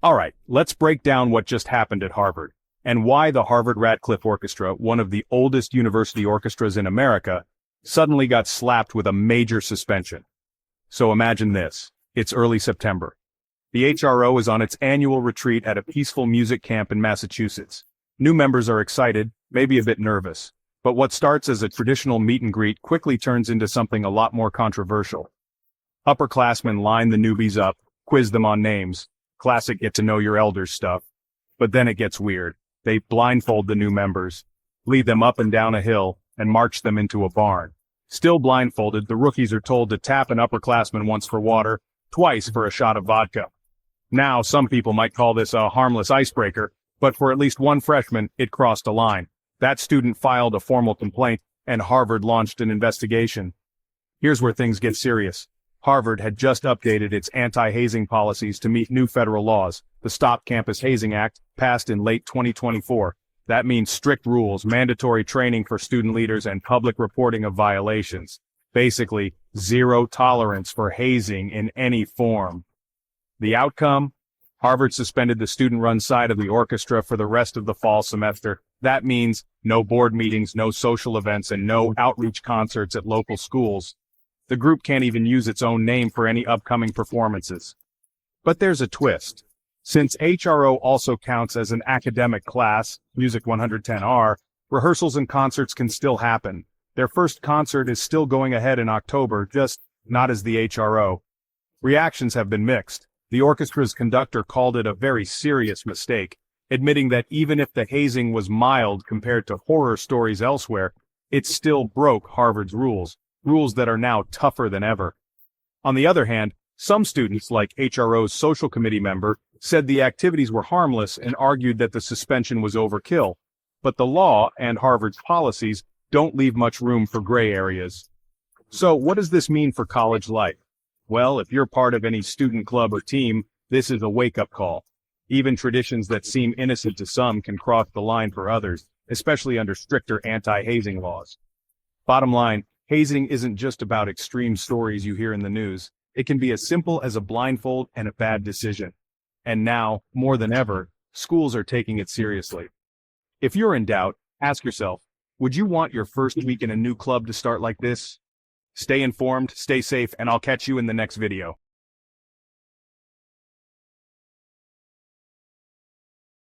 Alright, let's break down what just happened at Harvard, and why the Harvard-Radcliffe Orchestra, one of the oldest university orchestras in America, suddenly got slapped with a major suspension. So imagine this. It's early September. The HRO is on its annual retreat at a peaceful music camp in Massachusetts. New members are excited, maybe a bit nervous. But what starts as a traditional meet and greet quickly turns into something a lot more controversial. Upperclassmen line the newbies up, quiz them on names. Classic get-to-know-your-elders stuff. But then it gets weird. They blindfold the new members, lead them up and down a hill, and march them into a barn. Still blindfolded, the rookies are told to tap an upperclassman once for water, twice for a shot of vodka. Now, some people might call this a harmless icebreaker, but for at least one freshman, it crossed a line. That student filed a formal complaint, and Harvard launched an investigation. Here's where things get serious. Harvard had just updated its anti-hazing policies to meet new federal laws, the Stop Campus Hazing Act, passed in late 2024. That means strict rules, mandatory training for student leaders, and public reporting of violations. Basically, zero tolerance for hazing in any form. The outcome? Harvard suspended the student-run side of the orchestra for the rest of the fall semester. That means no board meetings, no social events, and no outreach concerts at local schools. The group can't even use its own name for any upcoming performances. But there's a twist. Since HRO also counts as an academic class, Music 110R, rehearsals and concerts can still happen. Their first concert is still going ahead in October, just not as the HRO. Reactions have been mixed. The orchestra's conductor called it a very serious mistake, admitting that even if the hazing was mild compared to horror stories elsewhere, it still broke Harvard's rules that are now tougher than ever. On the other hand, some students, like HRO's social committee member, said the activities were harmless and argued that the suspension was overkill. But the law and Harvard's policies don't leave much room for gray areas. So what does this mean for college life? Well, if you're part of any student club or team, this is a wake-up call. Even traditions that seem innocent to some can cross the line for others, especially under stricter anti-hazing laws. Bottom line, hazing isn't just about extreme stories you hear in the news. It can be as simple as a blindfold and a bad decision. And now, more than ever, schools are taking it seriously. If you're in doubt, ask yourself, would you want your first week in a new club to start like this? Stay informed, stay safe, and I'll catch you in the next video.